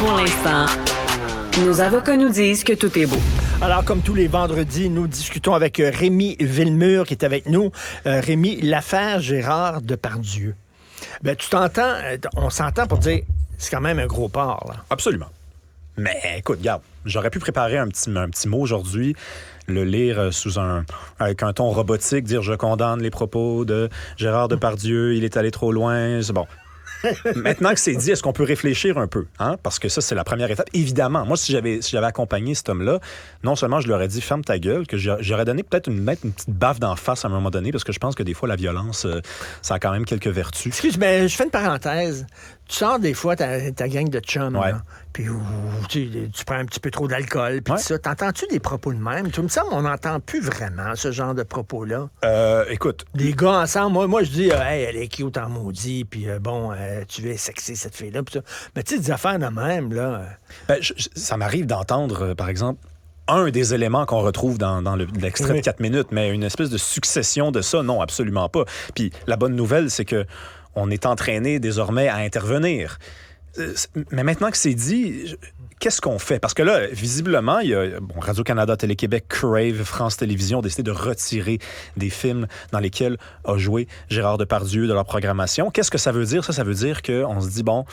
Pour l'instant, nos avocats nous disent que tout est beau. Alors, comme tous les vendredis, nous discutons avec Rémi Villemur qui est avec nous. Rémi, l'affaire Gérard Depardieu. Ben, on s'entend pour dire, c'est quand même un gros porc, là. Absolument. Mais écoute, regarde, j'aurais pu préparer un petit mot aujourd'hui, le lire avec un ton robotique, dire « Je condamne les propos de Gérard Depardieu, il est allé trop loin ». C'est bon. Maintenant que c'est dit, est-ce qu'on peut réfléchir un peu? Hein? Parce que ça, c'est la première étape. Évidemment, moi, si j'avais accompagné cet homme-là, non seulement je lui aurais dit « ferme ta gueule », que j'aurais donné peut-être une petite baffe d'en face à un moment donné, parce que je pense que des fois, la violence, ça a quand même quelques vertus. Excuse, mais je fais une parenthèse. Tu sors des fois ta gang de chums, ouais. Puis tu prends un petit peu trop d'alcool, puis ouais. tout ça. T'entends-tu des propos de même? Tu me semble qu'on n'entend plus vraiment ce genre de propos-là. Écoute... Des gars ensemble, moi je dis « Hey, elle est cute en maudit, puis tu es sexy, cette fille-là. » Mais tu sais, des affaires de même, là... ça m'arrive d'entendre, par exemple, un des éléments qu'on retrouve dans l'extrait de 4 minutes, mais une espèce de succession de ça, non, absolument pas. Puis la bonne nouvelle, c'est que on est entraîné désormais à intervenir. Mais maintenant que c'est dit, qu'est-ce qu'on fait? Parce que là, visiblement, il y a Radio-Canada, Télé-Québec, Crave, France Télévisions ont décidé de retirer des films dans lesquels a joué Gérard Depardieu de leur programmation. Qu'est-ce que ça veut dire? Ça veut dire qu'on se dit, bon,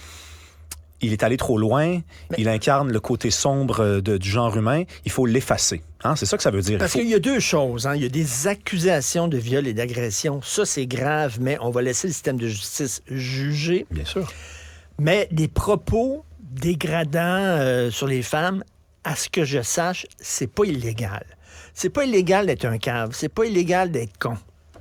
il est allé trop loin, il incarne le côté sombre du genre humain, il faut l'effacer. Hein? C'est ça que ça veut dire. Parce qu'il y a deux choses. Hein? Il y a des accusations de viol et d'agression. Ça, c'est grave, mais on va laisser le système de justice juger. Bien sûr. Mais des propos dégradants sur les femmes, à ce que je sache, c'est pas illégal. C'est pas illégal d'être un cave. C'est pas illégal d'être con.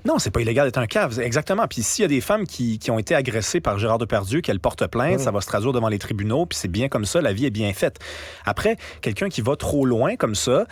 Non, c'est pas illégal d'être un cave, exactement. Puis s'il y a des femmes qui ont été agressées par Gérard Depardieu, qu'elles portent plainte, ça va se traduire devant les tribunaux, puis c'est bien comme ça, la vie est bien faite. Après, quelqu'un qui va trop loin comme ça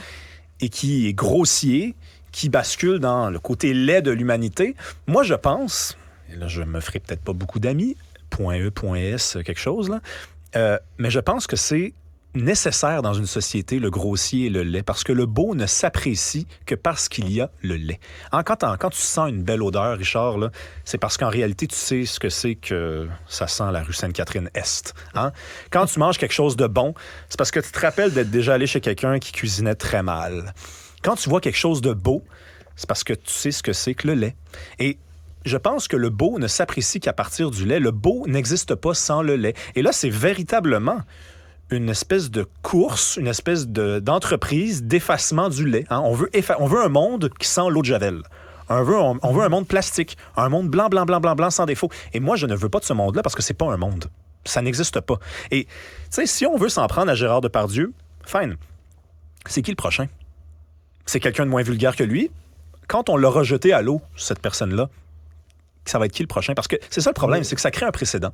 et qui est grossier, qui bascule dans le côté laid de l'humanité, moi je pense, et là je me ferai peut-être pas beaucoup d'amis, .e.s quelque chose, là, mais je pense que c'est nécessaire dans une société, le grossier et le laid, parce que le beau ne s'apprécie que parce qu'il y a le laid. Hein, quand tu sens une belle odeur, Richard, là, c'est parce qu'en réalité, tu sais ce que c'est que ça sent la rue Sainte-Catherine-Est. Hein? Quand tu manges quelque chose de bon, c'est parce que tu te rappelles d'être déjà allé chez quelqu'un qui cuisinait très mal. Quand tu vois quelque chose de beau, c'est parce que tu sais ce que c'est que le lait. Et je pense que le beau ne s'apprécie qu'à partir du lait. Le beau n'existe pas sans le lait. Et là, c'est véritablement une espèce de course, une espèce d'entreprise d'effacement du lait. Hein? On veut un monde qui sent l'eau de Javel. On veut un monde plastique, un monde blanc, blanc, blanc, blanc, blanc, sans défaut. Et moi, je ne veux pas de ce monde-là parce que c'est pas un monde. Ça n'existe pas. Et, tu sais, si on veut s'en prendre à Gérard Depardieu, fine. C'est qui le prochain? C'est quelqu'un de moins vulgaire que lui? Quand on l'a rejeté à l'eau, cette personne-là, ça va être qui le prochain? Parce que c'est ça le problème, c'est que ça crée un précédent.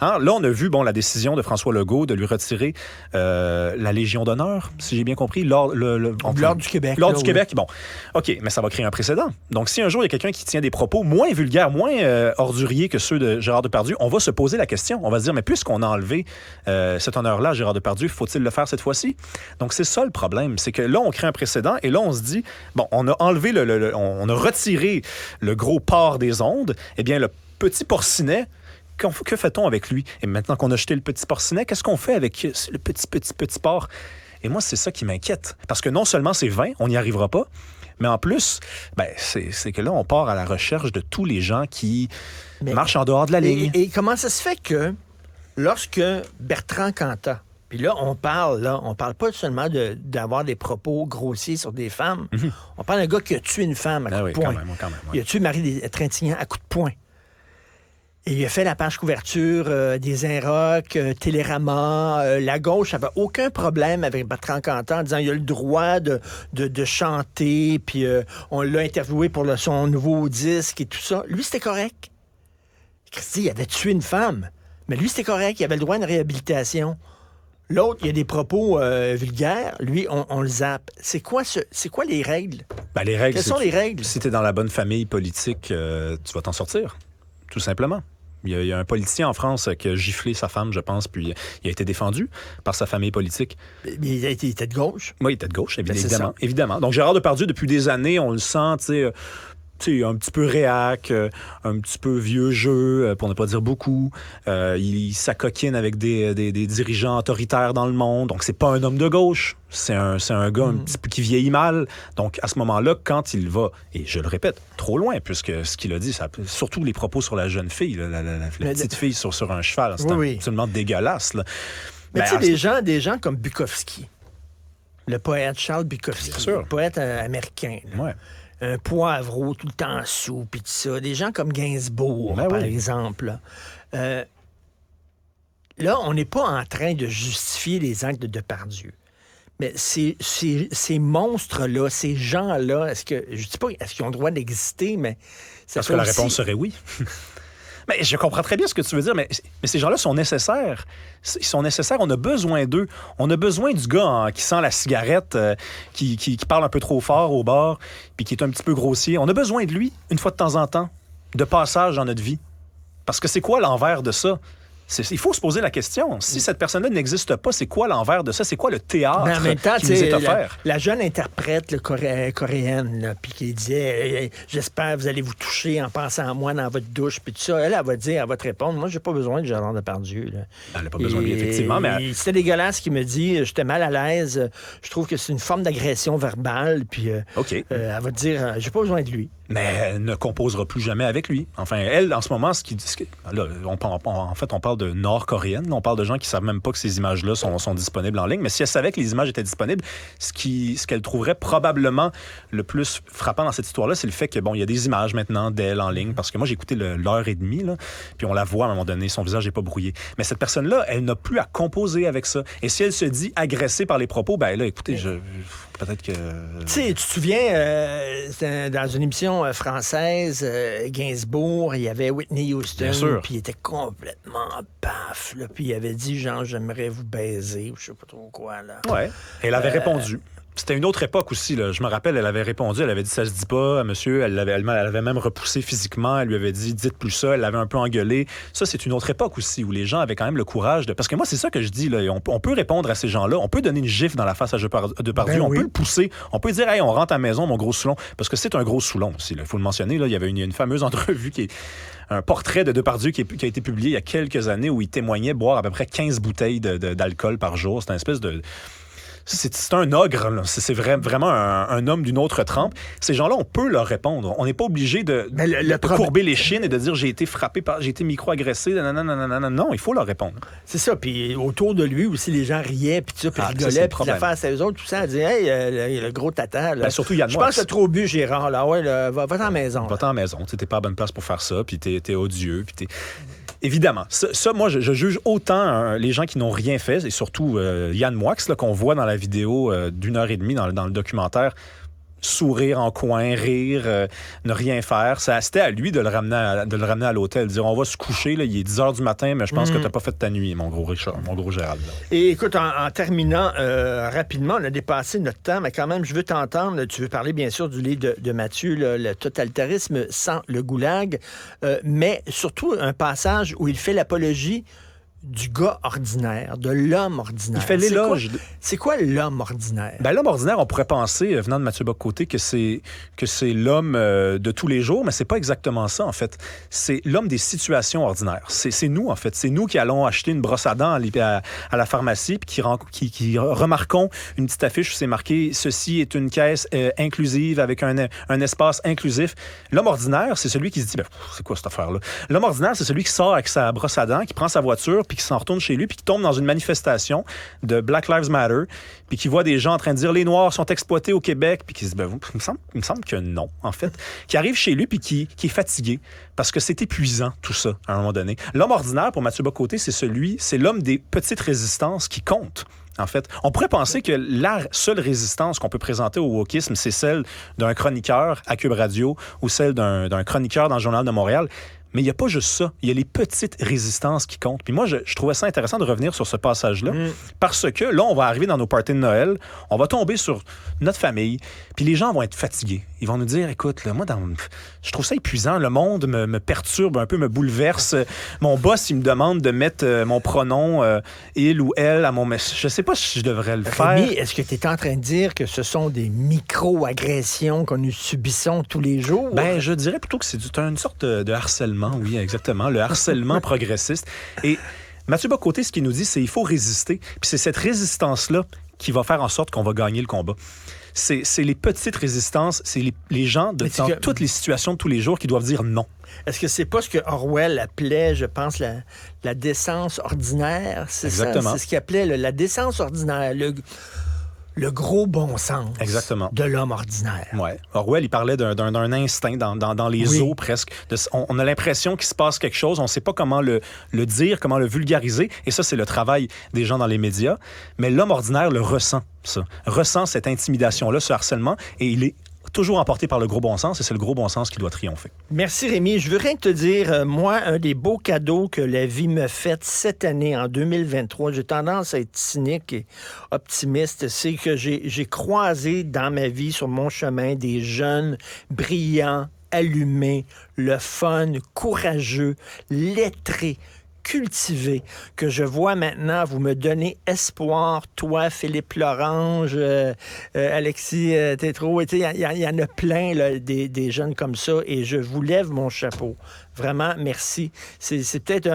Hein? Là, on a vu la décision de François Legault de lui retirer la Légion d'honneur, si j'ai bien compris, l'ordre du Québec. L'ordre du Québec, bon. OK, mais ça va créer un précédent. Donc, si un jour, il y a quelqu'un qui tient des propos moins vulgaires, moins orduriers que ceux de Gérard Depardieu, on va se poser la question. On va se dire, mais puisqu'on a enlevé cet honneur-là à Gérard Depardieu, faut-il le faire cette fois-ci? Donc, c'est ça le problème. C'est que là, on crée un précédent et là, on se dit, bon, on a enlevé on a retiré le gros porc des ondes. Eh bien, le petit porcinet, que fait-on avec lui? Et maintenant qu'on a jeté le petit porcinet, qu'est-ce qu'on fait avec le petit porc? Et moi, c'est ça qui m'inquiète. Parce que non seulement c'est vain, on n'y arrivera pas, mais en plus, c'est que là, on part à la recherche de tous les gens qui marchent en dehors de la ligne. Et comment ça se fait que lorsque Bertrand Cantat, puis là, on parle pas seulement d'avoir des propos grossiers sur des femmes. Mm-hmm. On parle d'un gars qui a tué une femme à coup de poing. Quand même, ouais. Il a tué Marie Trintignant à coup de poing. Et il a fait la page couverture des Inrocks, Télérama. La gauche n'avait aucun problème avec Bertrand Cantat en disant qu'il a le droit de chanter, puis on l'a interviewé pour son nouveau disque et tout ça. Lui, c'était correct. Christy, il avait tué une femme. Mais lui, c'était correct. Il avait le droit à une réhabilitation. L'autre, il y a des propos vulgaires. Lui, on le zappe. C'est quoi les règles? Les règles, quelles sont les règles? Si tu es dans la bonne famille politique, tu vas t'en sortir, tout simplement. Il y a un politicien en France qui a giflé sa femme, je pense, puis il a été défendu par sa famille politique. Mais il était de gauche? Oui, il était de gauche, évidemment. Donc, Gérard Depardieu, depuis des années, on le sent, tu sais... tu sais, un petit peu réac, un petit peu vieux jeu, pour ne pas dire beaucoup. Il s'acoquine avec des dirigeants autoritaires dans le monde. Donc, c'est pas un homme de gauche. C'est un gars un petit peu qui vieillit mal. Donc, à ce moment-là, quand il va, et je le répète, trop loin, puisque ce qu'il a dit, surtout les propos sur la jeune fille, là, la petite fille sur un cheval, c'est absolument dégueulasse. Là. Mais tu sais, des gens comme Bukowski, le poète Charles Bukowski, le poète américain, là, un Poivreau tout le temps sous, puis tout ça, des gens comme Gainsbourg, par exemple. Là, on n'est pas en train de justifier les actes de Depardieu. Mais ces monstres-là, ces gens-là, je dis pas, est-ce qu'ils ont le droit d'exister, mais... Parce que la réponse serait oui. Mais je comprends très bien ce que tu veux dire, mais ces gens-là sont nécessaires. Ils sont nécessaires, on a besoin d'eux. On a besoin du gars qui sent la cigarette, qui parle un peu trop fort au bar, puis qui est un petit peu grossier. On a besoin de lui, une fois de temps en temps, de passage dans notre vie. Parce que c'est quoi l'envers de ça? Il faut se poser la question. Si cette personne-là n'existe pas, c'est quoi l'envers de ça? C'est quoi le théâtre en même temps, qui nous est offert? La jeune interprète coréenne, puis qui disait « J'espère que vous allez vous toucher en pensant à moi dans votre douche », puis tout ça, elle va te répondre « Moi, j'ai pas besoin de Gérard Depardieu. » Elle n'a pas besoin de lui, effectivement. Mais... C'était dégueulasse qu'il me dit « J'étais mal à l'aise, je trouve que c'est une forme d'agression verbale. » Puis elle va te dire « J'ai pas besoin de lui. » Mais elle ne composera plus jamais avec lui. Enfin, elle, en ce moment, là, on parle de nord-coréenne. On parle de gens qui ne savent même pas que ces images-là sont disponibles en ligne. Mais si elle savait que les images étaient disponibles, ce qu'elle trouverait probablement le plus frappant dans cette histoire-là, c'est le fait que, il y a des images maintenant d'elle en ligne. Parce que moi, j'ai écouté l'heure et demie, là, puis on la voit à un moment donné, son visage n'est pas brouillé. Mais cette personne-là, elle n'a plus à composer avec ça. Et si elle se dit agressée par les propos, écoutez, peut-être que... Tu sais, tu te souviens, dans une émission française, Gainsbourg, il y avait Whitney Houston, puis il était complètement paf, là, puis il avait dit, genre, j'aimerais vous baiser, ou je sais pas trop quoi, là. Ouais, et elle avait répondu. C'était une autre époque aussi, là. Je me rappelle, elle avait répondu, elle avait dit ça se dit pas, monsieur, elle avait même repoussé physiquement, elle lui avait dit dites plus ça, elle l'avait un peu engueulé. Ça, c'est une autre époque aussi, où les gens avaient quand même le courage de... Parce que moi, c'est ça que je dis, là. On peut répondre à ces gens-là, on peut donner une gifle dans la face à Depardieu, on peut le pousser, on peut dire hey, on rentre à la maison, mon gros Soulon, parce que c'est un gros Soulon aussi, il faut le mentionner, là. Il y avait une fameuse entrevue qui est un portrait de Depardieu qui a été publié il y a quelques années où il témoignait boire à peu près 15 bouteilles d'alcool par jour. C'est une espèce de... C'est un ogre, là. C'est vraiment un homme d'une autre trempe. Ces gens-là, on peut leur répondre. On n'est pas obligé de courber les chines et de dire j'ai été frappé, j'ai été micro-agressé. Non, il faut leur répondre. C'est ça. Puis autour de lui aussi, les gens riaient, puis rigolaient, puis la face à eux autres, tout ça, disaient hey, le gros tata. Là. Surtout Yann Moix. Je pense que t'as trop bu, Gérard. Là. Ouais, là, va-t'en à la maison. Va-t'en à la maison. T'es pas à bonne place pour faire ça, puis t'es odieux, puis t'es... Évidemment. Ça, moi, je juge autant les gens qui n'ont rien fait, et surtout Yann Moix, là, qu'on voit dans la vidéo d'1h30 dans le documentaire, sourire en coin, rire, ne rien faire. C'était à lui de le ramener à l'hôtel, dire on va se coucher, là, il est 10 h du matin, mais je pense que t'as pas fait ta nuit, mon gros Gérald. Là. Et écoute, en terminant rapidement, on a dépassé notre temps, mais quand même, je veux t'entendre. Tu veux parler, bien sûr, du livre de Mathieu, le totalitarisme sans le goulag, mais surtout un passage où il fait l'apologie du gars ordinaire, de l'homme ordinaire. Il fait l'éloge. C'est quoi l'homme ordinaire? L'homme ordinaire, on pourrait penser, venant de Mathieu Bock-Côté, que c'est l'homme de tous les jours, mais c'est pas exactement ça, en fait. C'est l'homme des situations ordinaires. C'est nous, en fait. C'est nous qui allons acheter une brosse à dents à la pharmacie, puis qui remarquons une petite affiche où c'est marqué « Ceci est une caisse inclusive avec un espace inclusif ». L'homme ordinaire, c'est celui qui se dit « C'est quoi cette affaire-là? » L'homme ordinaire, c'est celui qui sort avec sa brosse à dents, qui prend sa voiture, puis qui s'en retourne chez lui, puis qui tombe dans une manifestation de Black Lives Matter, puis qui voit des gens en train de dire « Les Noirs sont exploités au Québec », puis qui se dit il me semble que non, en fait. Qui arrive chez lui, puis qui est fatigué, parce que c'est épuisant, tout ça, à un moment donné. L'homme ordinaire, pour Mathieu Bock-Côté, c'est l'homme des petites résistances qui comptent. En fait, on pourrait penser que la seule résistance qu'on peut présenter au wokisme, c'est celle d'un chroniqueur à Cube Radio ou celle d'un chroniqueur dans le Journal de Montréal. Mais il n'y a pas juste ça. Il y a les petites résistances qui comptent. Puis moi, je trouvais ça intéressant de revenir sur ce passage-là parce que là, on va arriver dans nos parties de Noël, on va tomber sur notre famille, puis les gens vont être fatigués. Ils vont nous dire, écoute, là, moi, je trouve ça épuisant. Le monde me perturbe un peu, me bouleverse. Mon boss, il me demande de mettre mon pronom il ou elle à mon message. Je sais pas si je devrais le faire. Rémi, est-ce que tu es en train de dire que ce sont des micro-agressions que nous subissons tous les jours? Ben, je dirais plutôt que c'est une sorte de harcèlement, oui, exactement, le harcèlement progressiste. Et Mathieu Bock-Côté, ce qu'il nous dit, c'est qu'il faut résister. Puis c'est cette résistance-là qui va faire en sorte qu'on va gagner le combat. C'est les petites résistances, c'est les gens dans toutes les situations de tous les jours qui doivent dire non. Est-ce que c'est pas ce que Orwell appelait, je pense, la décence ordinaire? Exactement. C'est ce qu'il appelait la décence ordinaire, le gros bon sens. Exactement. De l'homme ordinaire. Ouais. Orwell, il parlait d'un instinct dans les os presque. On a l'impression qu'il se passe quelque chose, on ne sait pas comment le dire, comment le vulgariser. Et ça, c'est le travail des gens dans les médias. Mais l'homme ordinaire le ressent, ça. Ressent cette intimidation-là, ce harcèlement, et il est toujours emporté par le gros bon sens, et c'est le gros bon sens qui doit triompher. Merci Rémi. Je veux rien te dire, moi, un des beaux cadeaux que la vie me fait cette année, en 2023, j'ai tendance à être cynique et optimiste, c'est que j'ai croisé dans ma vie, sur mon chemin, des jeunes brillants, allumés, le fun, courageux, lettrés, cultivé, que je vois maintenant, vous me donnez espoir, toi, Philippe Lorange, Alexis Tétrault, il y en a plein, là, des jeunes comme ça, et je vous lève mon chapeau. Vraiment, merci. C'est peut-être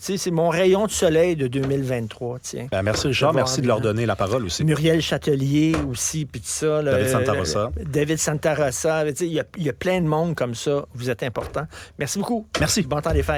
c'est mon rayon de soleil de 2023, tiens. Ben, merci Richard, merci de leur donner la parole aussi. Muriel Châtelier aussi, puis tout ça. Là, David Santarossa. David Santarossa, il y a plein de monde comme ça, vous êtes important. Merci beaucoup. Merci. Bon temps des fêtes.